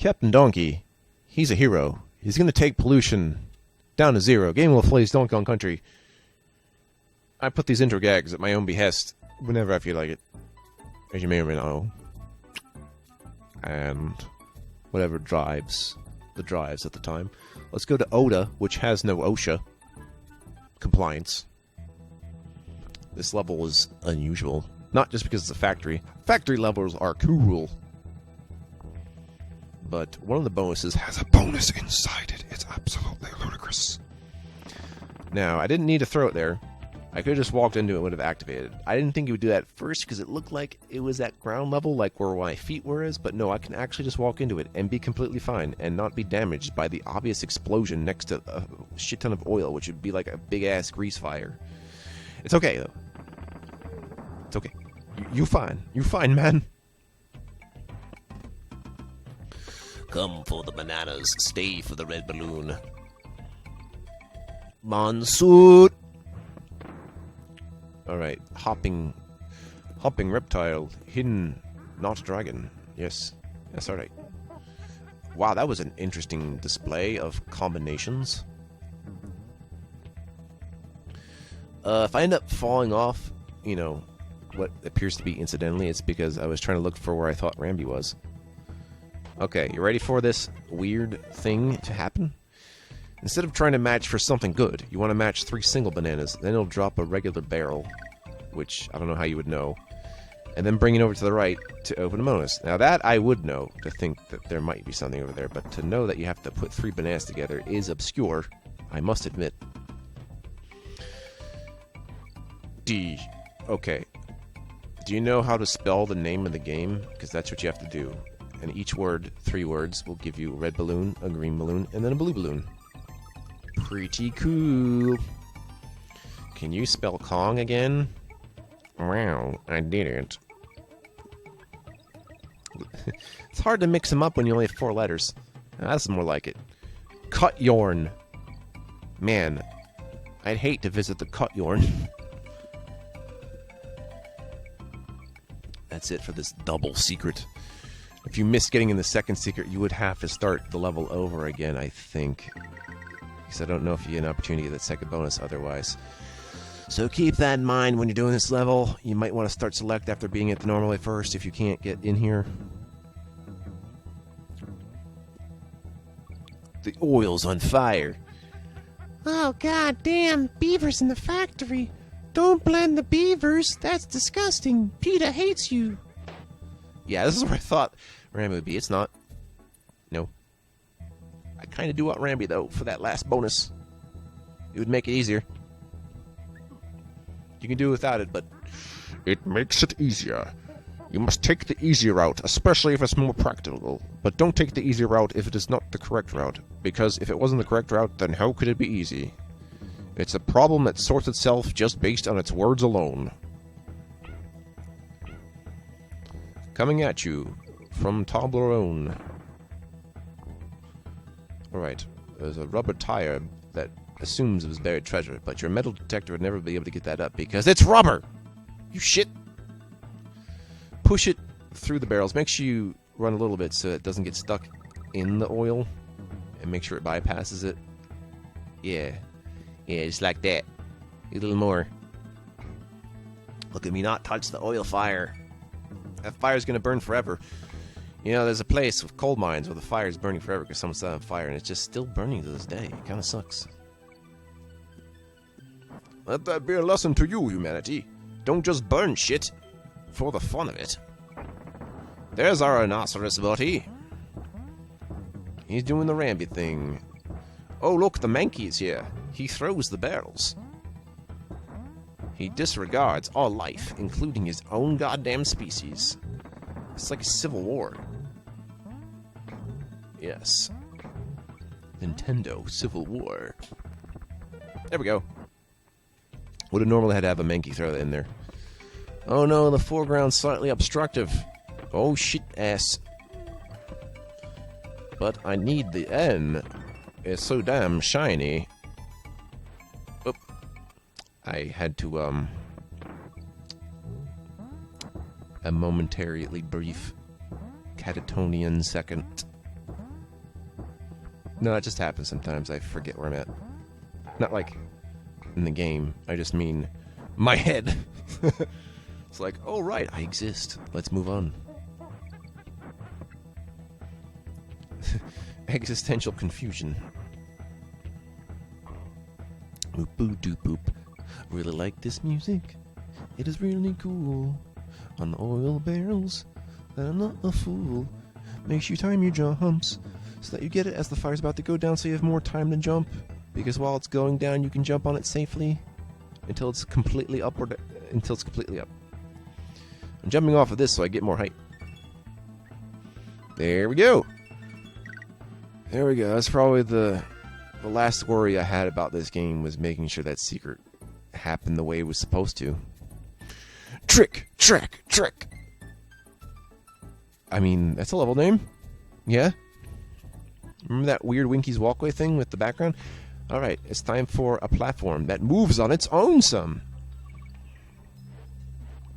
Captain Donkey, he's a hero. He's going to take pollution down to zero. Game will plays Donkey Kong Country. I put these intro gags at my own behest whenever I feel like it, as you may or may not know. And whatever drives the drives at the time. Let's go to Oda, which has no OSHA compliance. This level is unusual. Not just because it's a factory. Factory levels are cool. But one of the bonuses has a bonus inside it. It's absolutely ludicrous. Now, I didn't need to throw it there. I could have just walked into it and would have activated. I didn't think it would do that first because it looked like it was at ground level, like where my feet were is. But no, I can actually just walk into it and be completely fine and not be damaged by the obvious explosion next to a shit ton of oil, which would be like a big-ass grease fire. It's okay, though. It's okay. You fine. You fine, man. Come for the bananas, stay for the red balloon. Monsoon. Alright, hopping reptile, hidden, not dragon. Yes, that's alright. Wow, that was an interesting display of combinations. If I end up falling off, you know, what appears to be incidentally, it's because I was trying to look for where I thought Rambi was. Okay, you ready for this weird thing to happen? Instead of trying to match for something good, you want to match 3 single bananas, then it'll drop a regular barrel, which I don't know how you would know, and then bring it over to the right to open a bonus. Now that I would know, to think that there might be something over there, but to know that you have to put 3 bananas together is obscure, I must admit. D. Okay. Do you know how to spell the name of the game? Because that's what you have to do. And each word, 3 words, will give you a red balloon, a green balloon, and then a blue balloon. Pretty cool. Can you spell Kong again? Wow, I didn't. It's hard to mix them up when you only have 4 letters. That's more like it. Cut Yorn. Man, I'd hate to visit the Cut Yorn. That's it for this double secret. If you missed getting in the second secret, you would have to start the level over again, I think. Because I don't know if you get an opportunity to get that second bonus otherwise. So keep that in mind when you're doing this level. You might want to start select after being at the normal way first if you can't get in here. The oil's on fire. Oh, god damn, beavers in the factory. Don't blend the beavers, that's disgusting. PETA hates you. Yeah, this is where I thought Rambi would be. It's not. No. I kind of do want Rambi, though, for that last bonus. It would make it easier. You can do without it, but it makes it easier. You must take the easy route, especially if it's more practical. But don't take the easy route if it is not the correct route. Because if it wasn't the correct route, then how could it be easy? It's a problem that sorts itself just based on its words alone. Coming at you from Toblerone. Alright, there's a rubber tire that assumes it was buried treasure, but your metal detector would never be able to get that up because it's rubber! You shit! Push it through the barrels. Make sure you run a little bit so it doesn't get stuck in the oil, and make sure it bypasses it. Yeah. Yeah, just like that. A little more. Look at me not touch the oil fire. That fire's gonna burn forever. You know, there's a place with coal mines where the fire's burning forever because someone set it on fire, and it's just still burning to this day. It kinda sucks. Let that be a lesson to you, humanity. Don't just burn shit for the fun of it. There's our rhinoceros buddy. He's doing the Rambi thing. Oh, look, the Mankey's here. He throws the barrels. He disregards all life, including his own goddamn species. It's like a civil war. Yes. Nintendo Civil War. There we go. Would have normally had to have a Mankey throw that in there. Oh no, the foreground's slightly obstructive. Oh shit ass. But I need the N. It's so damn shiny. Oop. I had to, a momentarily brief catatonian second. No, it just happens sometimes. I forget where I'm at. Not like in the game. I just mean my head. It's like, oh, right, I exist. Let's move on. Existential confusion. Boop, boop, doop, boop. Really like this music. It is really cool. On the oil barrels, that I'm not a fool. Make sure you time your jumps so that you get it as the fire's about to go down, so you have more time to jump. Because while it's going down, you can jump on it safely until it's completely up. Until it's completely up. I'm jumping off of this so I get more height. There we go. There we go. That's probably the last worry I had about this game, was making sure that secret happened the way it was supposed to. Trick! Trick! Trick! I mean, that's a level name. Yeah? Remember that weird Winky's Walkway thing with the background? Alright, it's time for a platform that moves on its own some.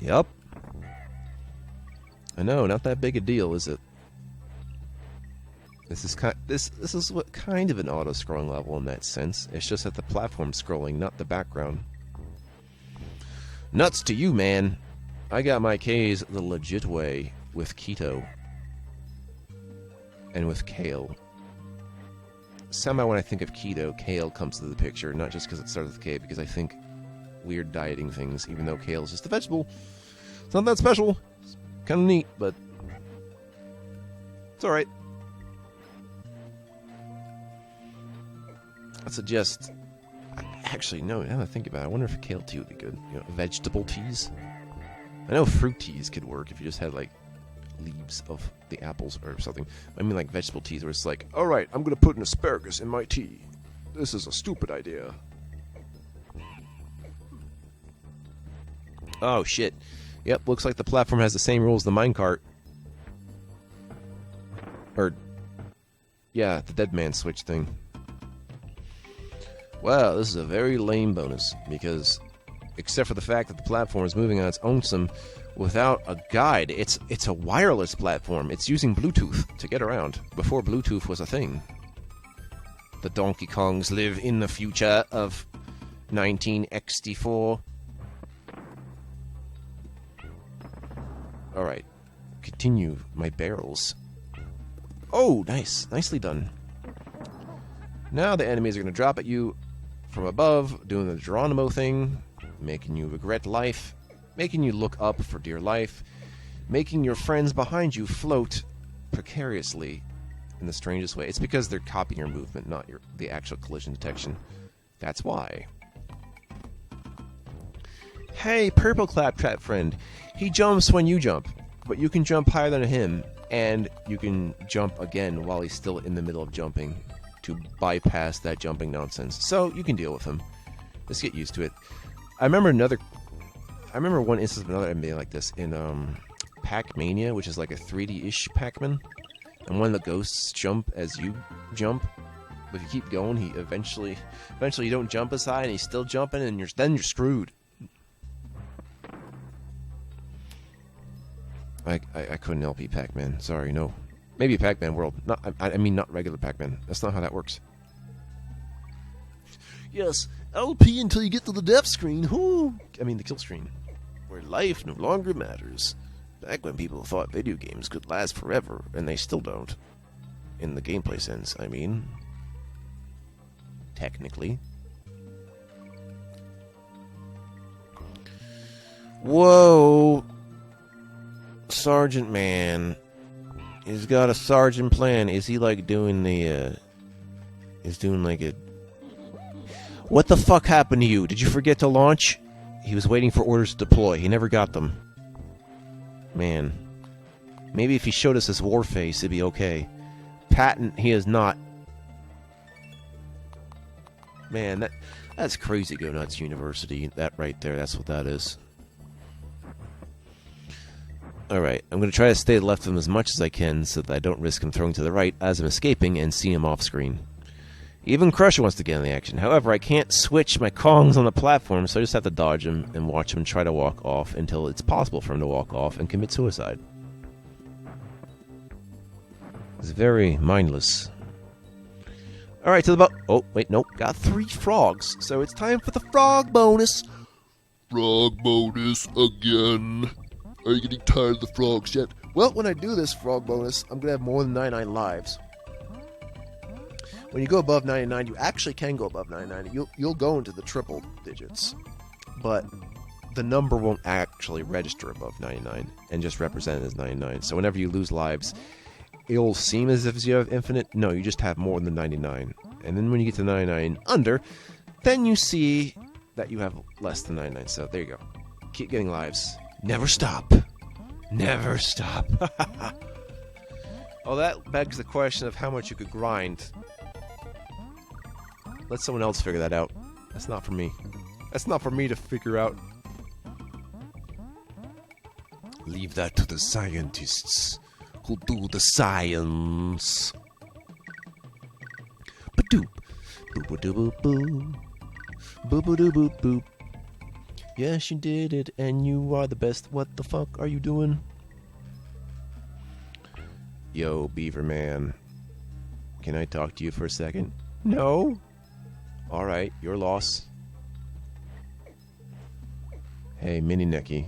Yep. I know, not that big a deal, is it? This is what kind of an auto-scrolling level in that sense. It's just that the platform's scrolling, not the background. Nuts to you, man. I got my K's the legit way with keto. And with kale. Somehow when I think of keto, kale comes to the picture, not just because it starts with K, because I think weird dieting things, even though kale is just a vegetable. It's not that special. It's kind of neat, but it's alright. I suggest... Actually, no, now that I think about it, I wonder if kale tea would be good. You know, vegetable teas? I know fruit teas could work if you just had, like, leaves of the apples or something. I mean, like, vegetable teas where it's like, alright, I'm gonna put an asparagus in my tea. This is a stupid idea. Oh, shit. Yep, looks like the platform has the same rules as the minecart. Or, yeah, the dead man switch thing. Wow, this is a very lame bonus, because except for the fact that the platform is moving on its own some without a guide, it's a wireless platform. It's using Bluetooth to get around, before Bluetooth was a thing. The Donkey Kongs live in the future of 1964. Alright, continue my barrels. Oh, nice. Nicely done. Now the enemies are going to drop at you from above, doing the Geronimo thing, making you regret life, making you look up for dear life, making your friends behind you float precariously in the strangest way. It's because they're copying your movement, not the actual collision detection. That's why. Hey, Purple Claptrap friend. He jumps when you jump, but you can jump higher than him, and you can jump again while he's still in the middle of jumping, to bypass that jumping nonsense. So you can deal with him. Just get used to it. I remember one instance of another NBA like this in Pac-Mania, which is like a 3D-ish Pac-Man, and one of the ghosts jump as you jump. But if you keep going, he eventually you don't jump as high, and he's still jumping, and then you're screwed. I couldn't LP Pac-Man. Sorry, no. Maybe Pac-Man World. I mean, not regular Pac-Man. That's not how that works. Yes, LP until you get to the death screen. I mean, the kill screen. Where life no longer matters. Back when people thought video games could last forever, and they still don't. In the gameplay sense, I mean. Technically. Whoa! Sergeant Man. He's got a sergeant plan. Is he like doing the, is doing like a... What the fuck happened to you? Did you forget to launch? He was waiting for orders to deploy. He never got them. Man. Maybe if he showed us his war face, it'd be okay. Patton, he is not. Man, that's crazy Go Nuts University. That right there, that's what that is. Alright, I'm going to try to stay left of him as much as I can so that I don't risk him throwing to the right as I'm escaping and see him off screen. Even Crusher wants to get in the action. However, I can't switch my Kongs on the platform, so I just have to dodge him and watch him try to walk off until it's possible for him to walk off and commit suicide. It's very mindless. All right, to the oh, wait, nope. Got 3 frogs. So it's time for the frog bonus. Frog bonus again. Are you getting tired of the frogs yet? Well, when I do this frog bonus, I'm going to have more than 99 lives. When you go above 99, you actually can go above 99. You'll go into the triple digits. But the number won't actually register above 99 and just represent it as 99. So whenever you lose lives, it'll seem as if you have infinite. No, you just have more than 99. And then when you get to 99 under, then you see that you have less than 99. So there you go. Keep getting lives. Never stop. Never stop. Oh, that begs the question of how much you could grind. Let someone else figure that out. That's not for me. That's not for me to figure out. Leave that to the scientists who do the science. Ba-doop. Boop-a-doo-boop-boo. Boop-a-doo-boop-boop. Yes, you did it, and you are the best. What the fuck are you doing? Yo, Beaver Man. Can I talk to you for a second? No. Alright, your loss. Hey, Mini Necky.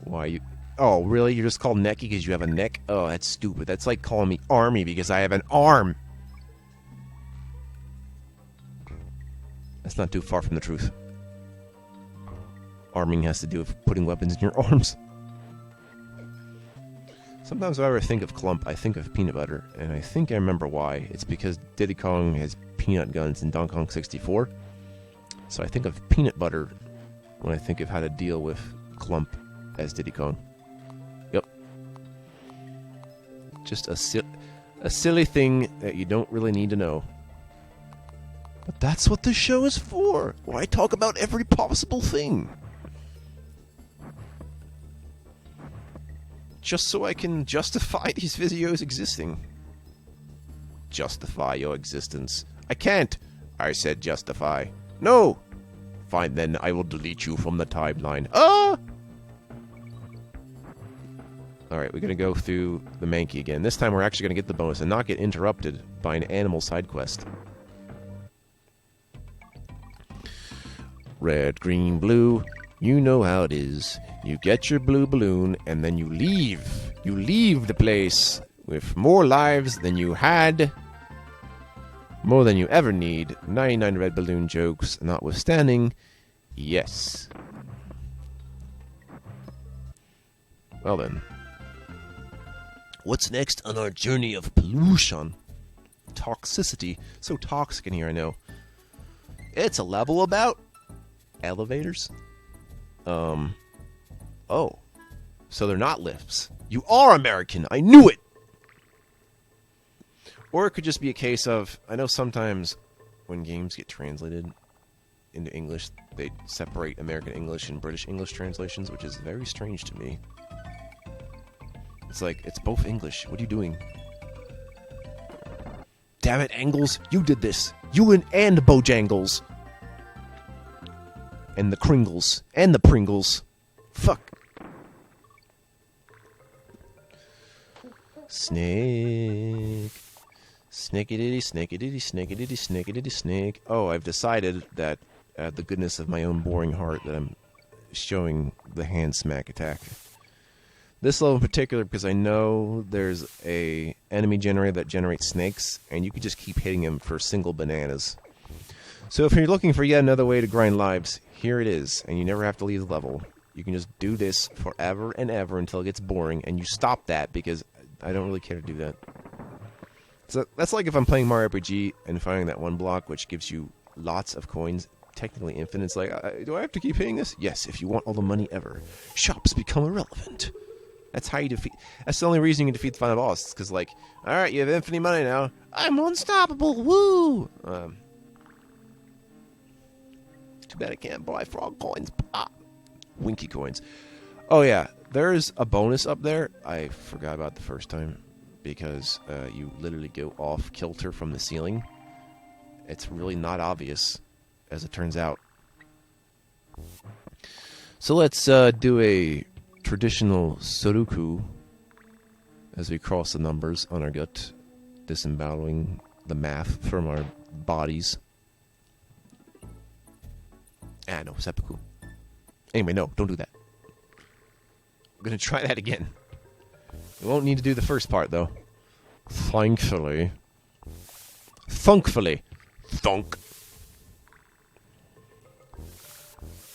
Why you... Oh, really? You're just called Necky because you have a neck? Oh, that's stupid. That's like calling me Army because I have an arm. That's not too far from the truth. Arming has to do with putting weapons in your arms. Sometimes if I ever think of Clump, I think of peanut butter, and I think I remember why. It's because Diddy Kong has peanut guns in Donkey Kong 64. So I think of peanut butter when I think of how to deal with Clump as Diddy Kong. Yep. Just a silly thing that you don't really need to know. But that's what this show is for. Where I talk about every possible thing. Just so I can justify these videos existing. Justify your existence. I can't. I said justify. No. Fine then, I will delete you from the timeline. Ah! Alright, we're gonna go through the Mankey again. This time we're actually gonna get the bonus and not get interrupted by an animal side quest. Red, green, blue. You know how it is. You get your blue balloon, and then you leave. You leave the place with more lives than you had. More than you ever need. 99 red balloon jokes notwithstanding. Yes. Well then. What's next on our journey of pollution? Toxicity. So toxic in here, I know. It's a level about elevators. Oh. So they're not lifts. You are American. I knew it. Or it could just be a case of, I know sometimes when games get translated into English, they separate American English and British English translations, which is very strange to me. It's like, it's both English. What are you doing? Damn it, Angles. You did this. You and Bojangles. And the Kringles. And the Pringles. Fuck. Snake. Snakey-ditty, snakey-ditty, snakey-ditty, snakey-ditty, snake. Oh, I've decided that at the goodness of my own boring heart that I'm showing the hand smack attack. This level in particular because I know there's a enemy generator that generates snakes, and you can just keep hitting him for single bananas. So if you're looking for yet another way to grind lives, here it is, and you never have to leave the level. You can just do this forever and ever until it gets boring, and you stop that because I don't really care to do that. So that's like if I'm playing Mario RPG and finding that one block which gives you lots of coins, technically infinite. It's like, do I have to keep hitting this? Yes, if you want all the money ever. Shops become irrelevant. That's how you defeat. That's the only reason you can defeat the final boss. It's because, like, all right, you have infinite money now. I'm unstoppable. Woo! Too bad I can't buy frog coins. Ah, Winky coins. Oh yeah, there's a bonus up there. I forgot about the first time because you literally go off kilter from the ceiling. It's really not obvious, as it turns out. So let's do a traditional Sudoku as we cross the numbers on our gut, disemboweling the math from our bodies. No, seppuku. Anyway, no, don't do that. I'm gonna try that again. We won't need to do the first part, though. Thankfully. Thunkfully. Thunk.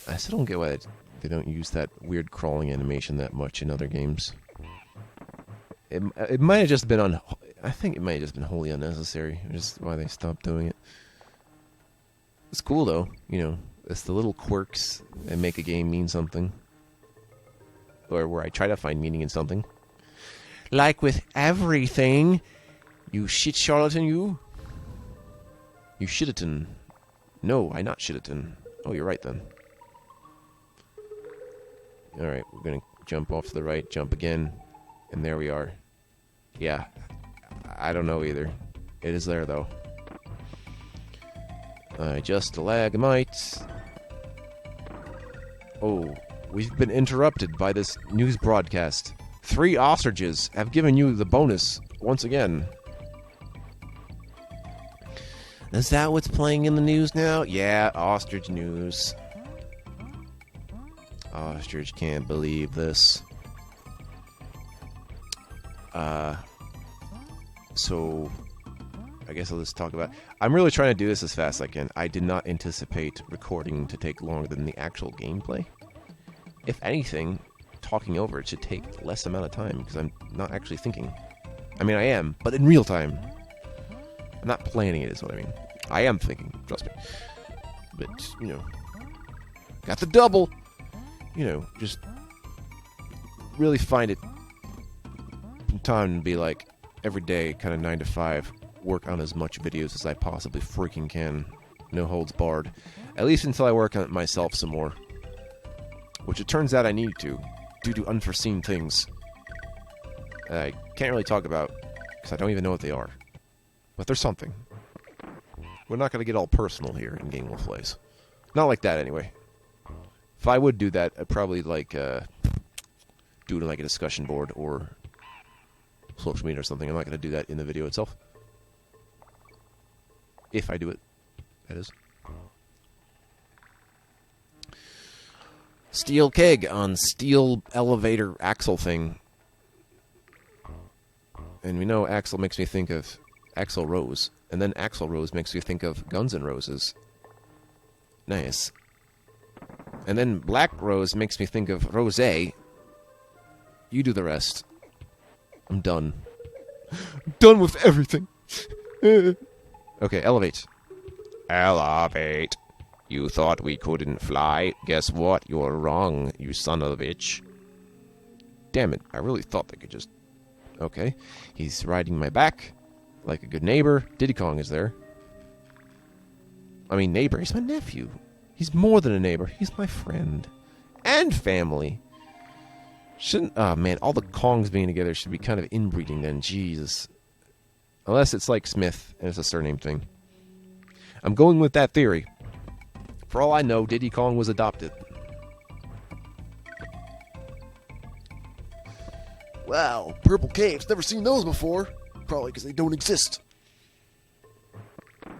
I still don't get why they don't use that weird crawling animation that much in other games. It might have just been I think it might have just been wholly unnecessary, which is why they stopped doing it. It's cool, though. You know, it's the little quirks that make a game mean something. Or where I try to find meaning in something. Like with everything. You shit charlatan, you. You shitaton. No, I not shitaton. Oh, you're right, then. Alright, we're gonna jump off to the right, jump again. And there we are. Yeah. I don't know either. It is there, though. Just a lag-mite. Oh, we've been interrupted by this news broadcast. 3 ostriches have given you the bonus once again. Is that what's playing in the news now? Yeah, ostrich news. Ostrich can't believe this. So, I guess I'll just talk about... I'm really trying to do this as fast as I can. I did not anticipate recording to take longer than the actual gameplay. If anything, talking over it should take less amount of time, because I'm not actually thinking. I mean, I am, but in real time. I'm not planning it, is what I mean. I am thinking, trust me. But, you know, got the double! You know, just really find it time to be like, every day, kind of 9 to 5, work on as much videos as I possibly freaking can. No holds barred. At least until I work on it myself some more. Which it turns out I need to, due to unforeseen things. I can't really talk about, because I don't even know what they are. But there's something. We're not going to get all personal here in Game Wolf Plays. Not like that, anyway. If I would do that, I'd probably, like, do it on, like, a discussion board, or social media or something. I'm not going to do that in the video itself. If I do it, that is. Steel keg on steel elevator axle thing. And we know Axl makes me think of Axl Rose. And then Axl Rose makes me think of Guns N' Roses. Nice. And then Black Rose makes me think of Rosé. You do the rest. I'm done. I'm done with everything. Okay, elevate. Elevate. You thought we couldn't fly? Guess what? You're wrong, you son of a bitch. Damn it, I really thought they could just... Okay, he's riding my back like a good neighbor. Diddy Kong is there. I mean, neighbor, he's my nephew. He's more than a neighbor, he's my friend. And family. Shouldn't... Oh, man, all the Kongs being together should be kind of inbreeding then, Jesus. Unless it's like Smith, and it's a surname thing. I'm going with that theory. For all I know, Diddy Kong was adopted. Wow, purple caves. Never seen those before. Probably because they don't exist. I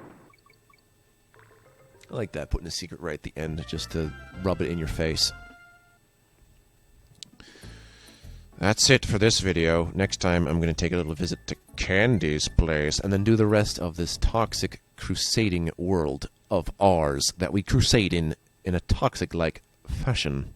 like that, putting a secret right at the end just to rub it in your face. That's it for this video. Next time I'm going to take a little visit to Candy's place and then do the rest of this toxic crusading world of ours that we crusade in a toxic-like fashion.